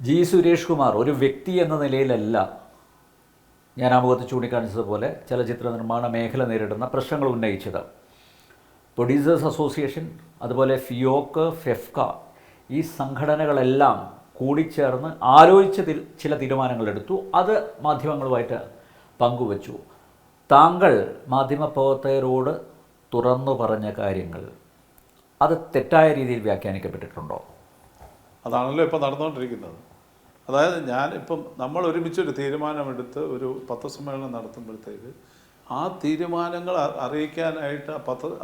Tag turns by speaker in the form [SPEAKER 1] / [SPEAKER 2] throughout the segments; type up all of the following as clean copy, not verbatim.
[SPEAKER 1] G Suresh Kumar ഒരു വ്യക്തി എന്ന നിലയിലല്ല ഞാൻ ആമുഖത്ത് ചൂണ്ടിക്കാണിച്ചതുപോലെ ചലച്ചിത്ര നിർമ്മാണ മേഖല നേരിടുന്ന പ്രശ്നങ്ങൾ ഉന്നയിച്ചത്. പ്രൊഡ്യൂസേഴ്സ് അസോസിയേഷൻ, അതുപോലെ ഫിയോക്ക്, ഫെഫ്ക, ഈ സംഘടനകളെല്ലാം കൂടിച്ചേർന്ന് ആലോചിച്ച് ചില തീരുമാനങ്ങളെടുത്തു. അത് മാധ്യമങ്ങളുമായിട്ട് പങ്കുവച്ചു. താങ്കൾ മാധ്യമപ്രവർത്തകരോട് തുറന്നു പറഞ്ഞ കാര്യങ്ങൾ അത് തെറ്റായ രീതിയിൽ വ്യാഖ്യാനിക്കപ്പെട്ടിട്ടുണ്ടോ?
[SPEAKER 2] അതാണല്ലോ ഇപ്പം നടന്നുകൊണ്ടിരിക്കുന്നത്. അതായത് ഇപ്പം നമ്മൾ ഒരുമിച്ചൊരു തീരുമാനമെടുത്ത് ഒരു പത്രസമ്മേളനം നടത്തുമ്പോഴത്തേക്ക് ആ തീരുമാനങ്ങൾ അറിയിക്കാനായിട്ട്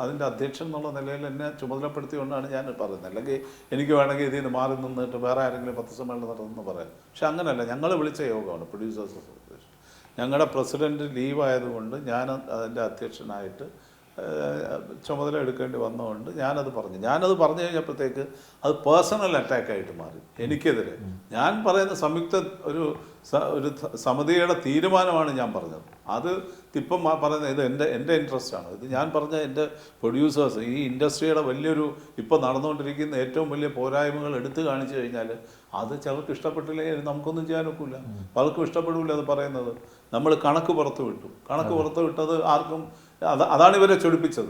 [SPEAKER 2] അതിൻ്റെ അധ്യക്ഷൻ എന്നുള്ള നിലയിൽ എന്നെ ചുമതലപ്പെടുത്തിക്കൊണ്ടാണ് ഞാൻ പറയുന്നത്. അല്ലെങ്കിൽ എനിക്ക് വേണമെങ്കിൽ ഇതിൽ നിന്ന് മാറി നിന്നിട്ട് വേറെ ആരെങ്കിലും പത്രസമ്മേളനം നടത്തുമെന്ന് പറയാം. പക്ഷെ അങ്ങനെയല്ല, ഞങ്ങൾ വിളിച്ച യോഗമാണ് പ്രൊഡ്യൂസേഴ്സ് അസോസിയേഷൻ. ഞങ്ങളുടെ പ്രസിഡൻറ്റ് ലീവായതുകൊണ്ട് ഞാൻ അതിൻ്റെ അധ്യക്ഷനായിട്ട് ചുമതല എടുക്കേണ്ടി വന്നതുകൊണ്ട് ഞാനത് പറഞ്ഞു കഴിഞ്ഞപ്പോഴത്തേക്ക് അത് പേഴ്സണൽ അറ്റാക്കായിട്ട് മാറി എനിക്കെതിരെ. ഞാൻ പറയുന്ന സംയുക്ത ഒരു സമിതിയുടെ തീരുമാനമാണ് ഞാൻ പറഞ്ഞത്. അത് ഇപ്പം പറയുന്നത് ഇത് എൻ്റെ ഇൻട്രസ്റ്റാണ്. ഇത് ഞാൻ പറഞ്ഞ എൻ്റെ പ്രൊഡ്യൂസേഴ്സ്, ഈ ഇൻഡസ്ട്രിയുടെ വലിയൊരു ഇപ്പം നടന്നുകൊണ്ടിരിക്കുന്ന ഏറ്റവും വലിയ പോരായ്മകൾ എടുത്തു കാണിച്ചു കഴിഞ്ഞാൽ അത് ചിലർക്ക് ഇഷ്ടപ്പെട്ടില്ലെങ്കിൽ നമുക്കൊന്നും ചെയ്യാൻ ഒക്കില്ല. പലർക്കും ഇഷ്ടപ്പെടില്ല അത് പറയുന്നത്. നമ്മൾ കണക്ക് പുറത്ത് വിട്ടത് ആർക്കും അതാണ് ഇവരെ ചൊടിപ്പിച്ചത്.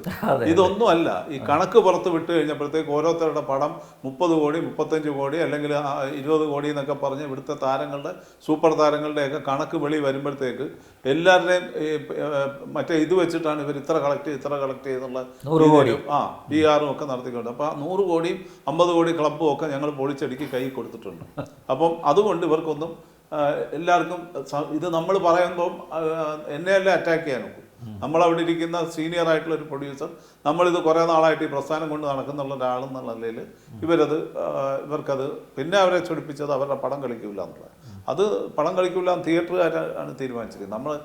[SPEAKER 2] ഇതൊന്നും അല്ല. ഈ കണക്ക് പുറത്ത് വിട്ട് കഴിഞ്ഞപ്പോഴത്തേക്ക് ഓരോരുത്തരുടെ പടം 30 കോടി 35 കോടി അല്ലെങ്കിൽ 20 കോടി എന്നൊക്കെ പറഞ്ഞ് ഇവിടുത്തെ താരങ്ങളുടെ സൂപ്പർ താരങ്ങളുടെയൊക്കെ കണക്ക് വെളി വരുമ്പോഴത്തേക്ക് എല്ലാവരുടെയും മറ്റേ ഇത് വെച്ചിട്ടാണ് ഇവർ ഇത്ര കളക്ട് ചെയ്തെന്നുള്ള PR ഒക്കെ നടത്തിക്കൊണ്ട്. അപ്പോൾ 100 കോടിയും 50 കോടി ക്ലബ്ബും ഒക്കെ ഞങ്ങൾ പൊളിച്ചടുക്കി കൈ കൊടുത്തിട്ടുണ്ട്. അപ്പം അതുകൊണ്ട് ഇവർക്കൊന്നും എല്ലാവർക്കും ഇത് നമ്മൾ പറയുമ്പം എന്നെയല്ലേ അറ്റാക്ക് ചെയ്യാൻ നോക്കും. നമ്മളവിടെ ഇരിക്കുന്ന സീനിയർ ആയിട്ടുള്ള ഒരു പ്രൊഡ്യൂസർ, നമ്മളിത് കുറേ നാളായിട്ട് ഈ പ്രസ്ഥാനം കൊണ്ട് നടക്കുന്നുള്ള ഒരാളെന്നുള്ള നിലയിൽ ഇവർക്കത് പിന്നെ അവരെ ചൊടിപ്പിച്ചത് അവരുടെ പടം കളിക്കില്ല എന്നുള്ളത്. അത് പടം കളിക്കില്ല എന്ന് തിയേറ്ററുകാരാണ് തീരുമാനിച്ചിരിക്കുന്നത്.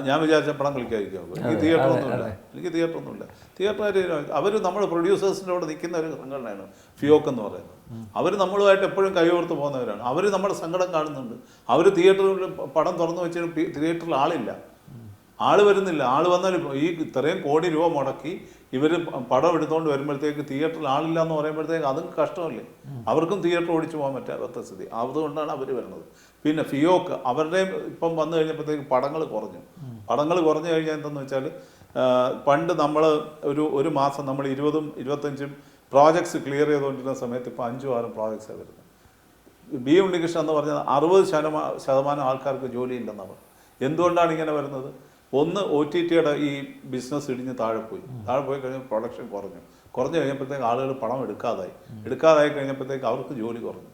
[SPEAKER 2] ഞാൻ വിചാരിച്ച പടം കളിക്കാതിരിക്കും. എനിക്ക് തിയേറ്ററൊന്നുമില്ല. തിയേറ്ററുകാർ നമ്മൾ പ്രൊഡ്യൂസേഴ്സിൻ്റെ കൂടെ നിൽക്കുന്ന ഒരു സംഘടനയാണ് ഫിയോക്ക് എന്ന് പറയുന്നത്. അവർ നമ്മളുമായിട്ട് എപ്പോഴും കൈകോർത്ത് പോകുന്നവരാണ്. അവർ നമ്മുടെ സങ്കടം കാണുന്നുണ്ട്. അവർ തിയേറ്ററിൽ പടം തുറന്നു വെച്ചാൽ തിയേറ്ററിൽ ആൾ വരുന്നില്ല. ആൾ വന്നാൽ ഈ ഇത്രയും കോടി രൂപ മുടക്കി ഇവർ പടം എടുത്തുകൊണ്ട് വരുമ്പോഴത്തേക്ക് തിയേറ്ററിൽ ആളില്ല എന്ന് പറയുമ്പോഴത്തേക്ക് അതും കഷ്ടമല്ലേ. അവർക്കും തിയേറ്റർ ഓടിച്ചു പോകാൻ പറ്റാത്ത സ്ഥിതി. അതുകൊണ്ടാണ് അവർ വരുന്നത്. പിന്നെ ഫിയോക്ക് അവരുടെയും ഇപ്പം വന്നു കഴിഞ്ഞപ്പോഴത്തേക്ക് പടങ്ങൾ കുറഞ്ഞു കഴിഞ്ഞാൽ എന്തെന്ന് വെച്ചാൽ പണ്ട് നമ്മൾ ഒരു മാസം നമ്മൾ 20ഉം 25ഉം പ്രോജക്ട്സ് ക്ലിയർ ചെയ്തുകൊണ്ടിരുന്ന സമയത്ത് ഇപ്പോൾ 5-6 പ്രോജക്ട്സാണ് വരുന്നത്. ബി ഉണ്ണികൃഷ്ണൻ എന്ന് പറഞ്ഞാൽ 60% ആൾക്കാർക്ക് ജോലിയില്ലെന്നാണ്. എന്തുകൊണ്ടാണ് ഇങ്ങനെ വരുന്നത്? ഒന്ന്, OTTയുടെ ഈ ബിസിനസ് ഇടിഞ്ഞ് താഴെ പോയി കഴിഞ്ഞപ്പോൾ പ്രൊഡക്ഷൻ കുറഞ്ഞു കഴിഞ്ഞപ്പോഴത്തേക്ക് ആളുകൾ പണം എടുക്കാതായി കഴിഞ്ഞപ്പോഴത്തേക്ക് അവർക്ക് ജോലി കുറഞ്ഞു.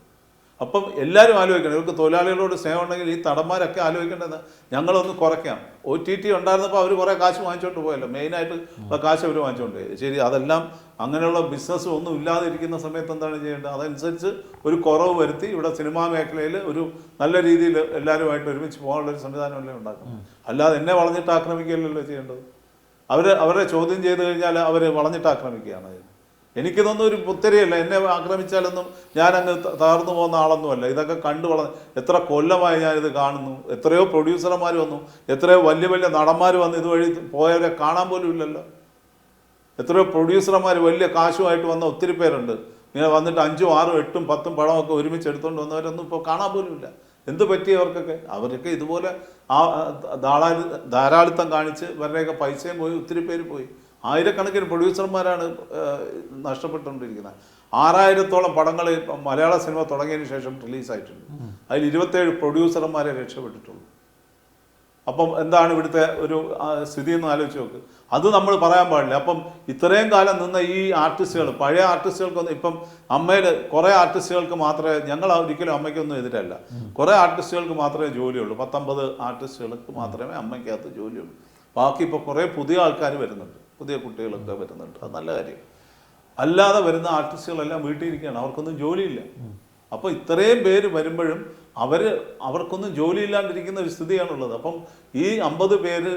[SPEAKER 2] അപ്പം എല്ലാവരും ആലോചിക്കണം, ഇവർക്ക് തൊഴിലാളികളോട് സ്നേഹം ഉണ്ടെങ്കിൽ ഈ നടന്മാരൊക്കെ ആലോചിക്കേണ്ടത് ഞങ്ങളൊന്ന് കുറയ്ക്കാം. OTT ഉണ്ടായിരുന്നപ്പോൾ അവർ കുറേ കാശ് വാങ്ങിച്ചോണ്ട് പോയല്ലോ. മെയിനായിട്ടുള്ള കാശ് അവർ വാങ്ങിച്ചുകൊണ്ട് പോയി. ശരി, അതെല്ലാം അങ്ങനെയുള്ള ബിസിനസ് ഒന്നും ഇല്ലാതെ ഇരിക്കുന്ന സമയത്ത് എന്താണ് ചെയ്യേണ്ടത്? അതനുസരിച്ച് ഒരു കുറവ് വരുത്തി ഇവിടെ സിനിമാ മേഖലയിൽ ഒരു നല്ല രീതിയിൽ എല്ലാവരുമായിട്ട് ഒരുമിച്ച് പോകാനുള്ളൊരു സംവിധാനമല്ലേ ഉണ്ടാക്കണം. അല്ലാതെ എന്നെ വളഞ്ഞിട്ട് ആക്രമിക്കുകയല്ലല്ലോ ചെയ്യേണ്ടത്. അവരെ ചോദ്യം ചെയ്ത് കഴിഞ്ഞാൽ അവർ വളഞ്ഞിട്ട് ആക്രമിക്കുകയാണ്. എനിക്കിതൊന്നും ഒരു പുത്തരിയല്ല. എന്നെ ആക്രമിച്ചാലൊന്നും ഞാനങ്ങ് തകർന്നു പോകുന്ന ആളൊന്നുമല്ല. ഇതൊക്കെ എത്ര കൊല്ലമായി ഞാനിത് കാണുന്നു. എത്രയോ പ്രൊഡ്യൂസർമാർ വന്നു, എത്രയോ വലിയ വലിയ നടന്മാർ വന്ന് ഇതുവഴി പോയവരെ കാണാൻ പോലും ഇല്ലല്ലോ. എത്രയോ പ്രൊഡ്യൂസർമാർ വലിയ കാശുമായിട്ട് വന്ന ഒത്തിരി പേരുണ്ട്. ഇങ്ങനെ വന്നിട്ട് 5ഉം 6ഉം 8ഉം 10ഉം പടമൊക്കെ ഒരുമിച്ച് എടുത്തുകൊണ്ട് വന്നവരൊന്നും ഇപ്പോൾ കാണാൻ പോലും ഇല്ല. എന്ത് പറ്റി അവരൊക്കെ ഇതുപോലെ ധാരാളിത്തം കാണിച്ച് ഇവരുടെയൊക്കെ പൈസയും പോയി, ഒത്തിരി പേര് പോയി. ആയിരക്കണക്കിന് പ്രൊഡ്യൂസർമാരാണ് നഷ്ടപ്പെട്ടുകൊണ്ടിരിക്കുന്നത്. 6000-ഓളം പടങ്ങൾ മലയാള സിനിമ തുടങ്ങിയതിന് ശേഷം റിലീസായിട്ടുണ്ട്. അതിൽ 27 പ്രൊഡ്യൂസർമാരെ രക്ഷപ്പെട്ടിട്ടുള്ളൂ. അപ്പം എന്താണ് ഇവിടുത്തെ ഒരു സ്ഥിതി എന്ന് ആലോചിച്ച് നോക്ക്. അത് നമ്മൾ പറയാൻ പാടില്ല. അപ്പം ഇത്രയും കാലം നിന്ന ഈ ആർട്ടിസ്റ്റുകൾ, പഴയ ആർട്ടിസ്റ്റുകൾക്കൊന്നും ഇപ്പം കുറേ ആർട്ടിസ്റ്റുകൾക്ക് മാത്രമേ, ഞങ്ങൾ ഒരിക്കലും അമ്മയ്ക്കൊന്നും എതിരല്ല, കുറേ ആർട്ടിസ്റ്റുകൾക്ക് മാത്രമേ ജോലിയുള്ളൂ. 10-50 ആർട്ടിസ്റ്റുകൾക്ക് മാത്രമേ അമ്മയ്ക്കകത്ത് ജോലിയുള്ളൂ. ബാക്കി ഇപ്പോൾ കുറേ പുതിയ ആൾക്കാർ വരുന്നുണ്ട്, പുതിയ കുട്ടികളൊക്കെ വരുന്നുണ്ട്. അത് നല്ല കാര്യം. അല്ലാതെ വരുന്ന ആർട്ടിസ്റ്റുകളെല്ലാം വീട്ടിലിരിക്കുകയാണ്, അവർക്കൊന്നും ജോലിയില്ല. അപ്പോൾ ഇത്രയും പേര് വരുമ്പോഴും അവർക്കൊന്നും ജോലിയില്ലാണ്ടിരിക്കുന്ന ഒരു സ്ഥിതിയാണുള്ളത്. അപ്പം ഈ 50 പേര്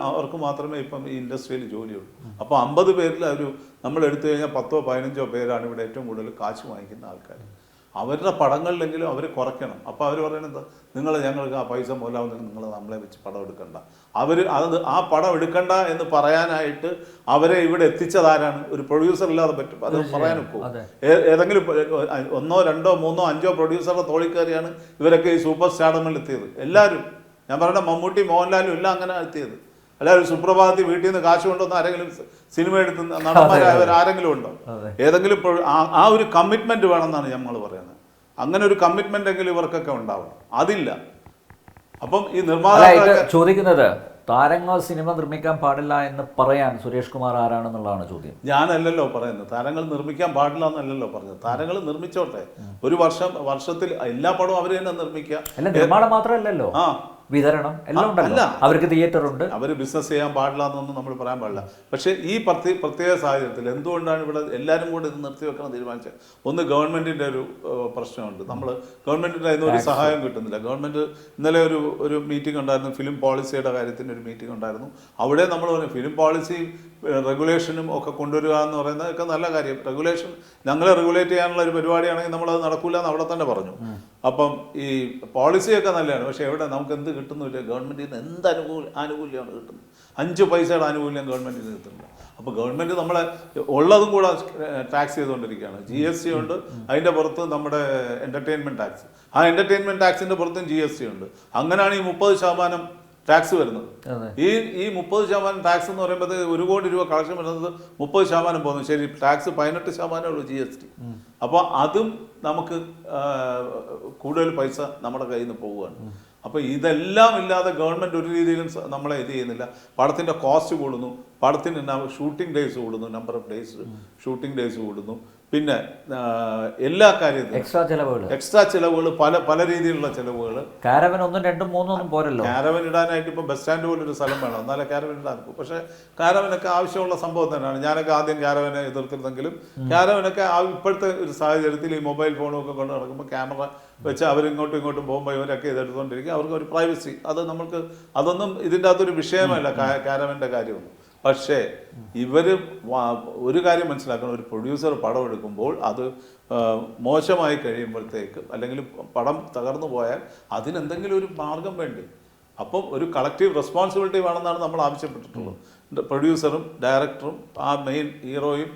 [SPEAKER 2] അവർക്ക് മാത്രമേ ഇപ്പം ഈ ഇൻഡസ്ട്രിയിൽ ജോലിയുള്ളൂ. അപ്പോൾ 50 പേരിൽ നമ്മൾ എടുത്തു കഴിഞ്ഞാൽ 10-15 പേരാണ് ഇവിടെ ഏറ്റവും കൂടുതൽ കാശ് വാങ്ങിക്കുന്ന ആൾക്കാർ. അവരുടെ പടങ്ങളിലെങ്കിലും അവർ കുറയ്ക്കണം. അപ്പോൾ അവർ പറയുന്നത് നിങ്ങൾ ഞങ്ങൾക്ക് ആ പൈസ മൂലമാവുന്നെങ്കിൽ നിങ്ങൾ നമ്മളെ വെച്ച് പടം എടുക്കണ്ട. ആ പടം എടുക്കണ്ട എന്ന് പറയാനായിട്ട് അവരെ ഇവിടെ എത്തിച്ചതാരാണ്? ഒരു പ്രൊഡ്യൂസർ ഇല്ലാതെ പറ്റും അത് പറയാനൊക്കെ. ഏതെങ്കിലും 1, 2, 3, 5 പ്രൊഡ്യൂസറുടെ തോളിൽ കയറിയാണ് ഇവരൊക്കെ ഈ സൂപ്പർ സ്റ്റാർഡമിൽ എത്തിയത്. എല്ലാവരും, ഞാൻ പറയുന്ന മമ്മൂട്ടി, മോഹൻലാലും എല്ലാം അങ്ങനെ എത്തിയത്. എല്ലാവരും സുപ്രഭാതത്തിൽ വീട്ടിൽ നിന്ന് കാശ് കൊണ്ടുവന്ന് ആരെങ്കിലും സിനിമ എടുത്ത് നടന്മാരായവർ ആരെങ്കിലും ഉണ്ടോ? ഏതെങ്കിലും ആ ഒരു കമ്മിറ്റ്മെന്റ് വേണമെന്നാണ് ഞങ്ങൾ പറയുന്നത്. അങ്ങനെ ഒരു കമ്മിറ്റ്മെന്റ് എങ്കിലും ഇവർക്കൊക്കെ ഉണ്ടാവണം. അതില്ല. അപ്പം ഈ നിർമ്മാതാക്കൾ
[SPEAKER 1] ചോദിക്കുന്നത് താരങ്ങൾ സിനിമ നിർമ്മിക്കാൻ പാടില്ല എന്ന് പറയാൻ സുരേഷ് കുമാർ ആരാണെന്നുള്ളതാണ് ചോദ്യം.
[SPEAKER 2] ഞാനല്ലല്ലോ പറയുന്നത് താരങ്ങൾ നിർമ്മിക്കാൻ പാടില്ല എന്നല്ലല്ലോ പറഞ്ഞത്. താരങ്ങൾ നിർമ്മിച്ചോട്ടെ. ഒരു വർഷത്തിൽ എല്ലാ പടവും അവർ തന്നെ നിർമ്മിക്കുക.
[SPEAKER 1] നിർമ്മാണം മാത്രമല്ലല്ലോ, വിതരണം എല്ലാം ഉണ്ടല്ലോ. അവർക്ക് തിയേറ്റർ ഉണ്ട്.
[SPEAKER 2] അവർ ബിസിനസ് ചെയ്യാൻ പാടില്ല എന്നൊന്നും നമ്മൾ പറയാൻ പാടില്ല. പക്ഷേ ഈ പ്രത്യേക സാഹചര്യത്തിൽ എന്തുകൊണ്ടാണ് ഇവിടെ എല്ലാവരും കൂടെ ഇത് നിർത്തിവെക്കണം തീരുമാനിച്ചത്? ഒന്ന്, ഗവൺമെന്റിന്റെ ഒരു പ്രശ്നമുണ്ട്. നമ്മൾ ഗവൺമെന്റിന്റെ അതിന് ഒരു സഹായം കിട്ടുന്നില്ല. ഗവൺമെന്റ് ഇന്നലെ ഒരു മീറ്റിംഗ് ഉണ്ടായിരുന്നു, ഫിലിം പോളിസിയുടെ കാര്യത്തിന് ഒരു മീറ്റിംഗ് ഉണ്ടായിരുന്നു. അവിടെ നമ്മൾ പറഞ്ഞു ഫിലിം പോളിസി റെഗുലേഷനും ഒക്കെ കൊണ്ടുവരിക എന്ന് പറയുന്നതൊക്കെ നല്ല കാര്യം. റെഗുലേഷൻ ഞങ്ങളെ റെഗുലേറ്റ് ചെയ്യാനുള്ള ഒരു പരിപാടിയാണെങ്കിൽ നമ്മളത് നടക്കില്ല എന്ന് അവിടെ തന്നെ പറഞ്ഞു. അപ്പം ഈ പോളിസിയൊക്കെ നല്ലതാണ്. പക്ഷേ എവിടെ നമുക്ക് എന്ത് കിട്ടുന്നില്ല? ഗവൺമെന്റിൽ നിന്ന് എന്ത് ആനുകൂല്യമാണ് കിട്ടുന്നത്? 5 പൈസയുടെ ആനുകൂല്യം ഗവൺമെന്റിൽ നിന്ന് കിട്ടുന്നില്ല. അപ്പോൾ ഗവൺമെന്റ് നമ്മളെ ഉള്ളതും കൂടെ ടാക്സ് ചെയ്തുകൊണ്ടിരിക്കുകയാണ്. GST ഉണ്ട്, അതിൻ്റെ പുറത്ത് നമ്മുടെ എൻ്റർടൈൻമെൻറ്റ് ടാക്സ്, ആ എൻ്റർടൈൻമെൻറ്റ് ടാക്സിൻ്റെ പുറത്തും GST ഉണ്ട്. അങ്ങനെയാണ് ഈ 30% ടാക്സ് വരുന്നത്. ഈ 30% ടാക്സ് എന്ന് പറയുമ്പോൾ 1 കോടി രൂപ കളക്ഷൻ വരുന്നത് 30% പോകുന്നു. ശരി, ടാക്സ് 18% ഉള്ളൂ GST. അപ്പോൾ അതും നമുക്ക് കൂടുതൽ പൈസ നമ്മുടെ കയ്യിൽ നിന്ന് പോവുകയാണ്. അപ്പോൾ ഇതെല്ലാം ഇല്ലാതെ ഗവൺമെൻറ് ഒരു രീതിയിലും നമ്മളെ ഇത് ചെയ്യുന്നില്ല. പടത്തിൻ്റെ കോസ്റ്റ് കൂടുന്നു, പടത്തിന് ഷൂട്ടിംഗ് ഡേയ്സ് കൂടുന്നു, number of days shooting days കൂടുന്നു. പിന്നെ എല്ലാ കാര്യത്തിലും എക്സ്ട്രാ ചിലവുകൾ, പല രീതിയിലുള്ള ചിലവുകൾ.
[SPEAKER 1] കാരവൻ 1, 2, 3 ഒന്നും പോരല്ലോ.
[SPEAKER 2] കാരവൻ ഇടാനായിട്ട് ഇപ്പോൾ ബസ് സ്റ്റാൻഡ് പോലൊരു സ്ഥലം വേണം, എന്നാലേ കാരവൻ ഇടാൻ. പക്ഷേ കാരവനൊക്കെ ആവശ്യമുള്ള സംഭവം തന്നെയാണ്. ഞാനൊക്കെ ആദ്യം കാരവനെ എതിർത്തിരുന്നെങ്കിലും കാരവനൊക്കെ ഇപ്പോഴത്തെ ഒരു സാഹചര്യത്തിൽ ഈ മൊബൈൽ ഫോണൊക്കെ കൊണ്ട് നടക്കുമ്പോൾ ക്യാമറ വെച്ച് അവരിങ്ങോട്ടും ഇങ്ങോട്ടും പോകുമ്പോൾ ഇവരൊക്കെ ഇതെടുത്തുകൊണ്ടിരിക്കും. അവർക്ക് ഒരു പ്രൈവസി, അതൊന്നും ഇതിൻ്റെ അകത്തൊരു വിഷയമല്ല കാരവൻ്റെ കാര്യമൊന്നും. പക്ഷേ ഇവർ ഒരു കാര്യം മനസ്സിലാക്കണം, ഒരു പ്രൊഡ്യൂസർ പടം എടുക്കുമ്പോൾ അത് മോശമായി കഴിയുമ്പോഴത്തേക്ക് അല്ലെങ്കിൽ പടം തകർന്നു പോയാൽ അതിനെന്തെങ്കിലും ഒരു മാർഗം വേണ്ടേ? അപ്പം ഒരു കളക്റ്റീവ് റെസ്പോൺസിബിലിറ്റി വേണമെന്നാണ് നമ്മൾ ആവശ്യപ്പെട്ടിട്ടുള്ളത്. പ്രൊഡ്യൂസറും ഡയറക്ടറും ആ മെയിൻ ഹീറോയും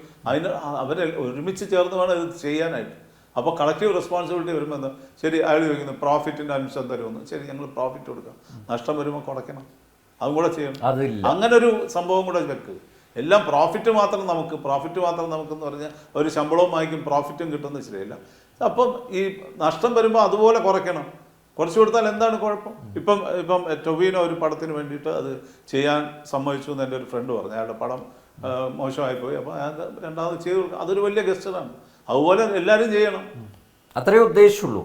[SPEAKER 2] അവരെ ഒരുമിച്ച് ചേർന്ന് വേണം ഇത് ചെയ്യാനായിട്ട്. അപ്പോൾ കളക്റ്റീവ് റെസ്പോൺസിബിലിറ്റി വരുമ്പോൾ ശരി, അയാൾ ചോദിക്കുന്നു പ്രോഫിറ്റിൻ്റെ അംശം തരുമെന്ന്. ശരി, ഞങ്ങൾ പ്രോഫിറ്റ് കൊടുക്കാം, നഷ്ടം വരുമ്പോൾ കുറയ്ക്കണം, അതും കൂടെ ചെയ്യണം. അങ്ങനെ ഒരു സംഭവം കൂടെ വെക്ക്. എല്ലാം പ്രോഫിറ്റ് മാത്രം നമുക്കെന്ന് പറഞ്ഞാൽ ഒരു ശമ്പളവും വാങ്ങിക്കും, പ്രോഫിറ്റും കിട്ടുന്നത് ശരിയല്ല. അപ്പം ഈ നഷ്ടം വരുമ്പോൾ അതുപോലെ കുറയ്ക്കണം. കുറച്ച് കൊടുത്താൽ എന്താണ് കുഴപ്പം? ഇപ്പം ടൊവിനോ ഒരു പടത്തിന് വേണ്ടിയിട്ട് അത് ചെയ്യാൻ സമ്മതിച്ചു എന്ന് എൻ്റെ ഒരു ഫ്രണ്ട് പറഞ്ഞു. അയാളുടെ പടം മോശമായിപ്പോയി, അപ്പോൾ അയാൾക്ക് രണ്ടാമത് ചെയ്ത് കൊടുക്കുക. അതൊരു വലിയ ഗസ്റ്ററാണ്. അതുപോലെ എല്ലാവരും ചെയ്യണം.
[SPEAKER 1] അത്രേ ഉദ്ദേശിച്ചുള്ളൂ.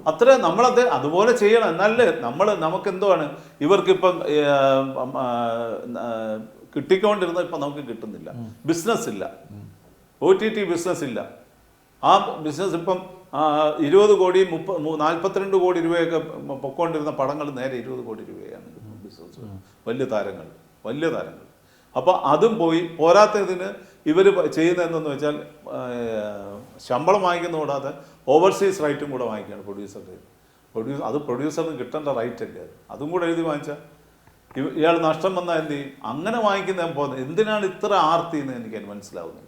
[SPEAKER 2] നമ്മളത് അതുപോലെ ചെയ്യണം. എന്നാലേ നമുക്ക് എന്തുവാണ് ഇവർക്കിപ്പം കിട്ടിക്കൊണ്ടിരുന്നത് ഇപ്പം നമുക്ക് കിട്ടുന്നില്ല. ബിസിനസ് ഇല്ല, OTT ബിസിനസ് ഇല്ല. ആ ബിസിനസ് ഇപ്പം 20 കോടി 42 കോടി രൂപയൊക്കെ പൊക്കോണ്ടിരുന്ന പടങ്ങൾ നേരെ 20 കോടി രൂപയാണ് ബിസിനസ്. വലിയ താരങ്ങൾ. അപ്പോൾ അതും പോരാത്തതിന് ഇവർ ചെയ്യുന്നതെന്ന് വെച്ചാൽ ശമ്പളം വാങ്ങിക്കുന്ന കൂടാതെ ഓവർസീസ് റൈറ്റും കൂടെ വാങ്ങിക്കുകയാണ് പ്രൊഡ്യൂസർ. പ്രൊഡ്യൂസറിന് കിട്ടേണ്ട റൈറ്റ് അല്ലേ? അതും കൂടെ എഴുതി വാങ്ങിച്ചാൽ ഇയാൾ നഷ്ടം വന്നാൽ എന്ത് ചെയ്യും? അങ്ങനെ വാങ്ങിക്കുന്ന പോകുന്നത് എന്തിനാണ് ഇത്ര ആർത്തി എന്ന് എനിക്ക് മനസ്സിലാവുന്നില്ല.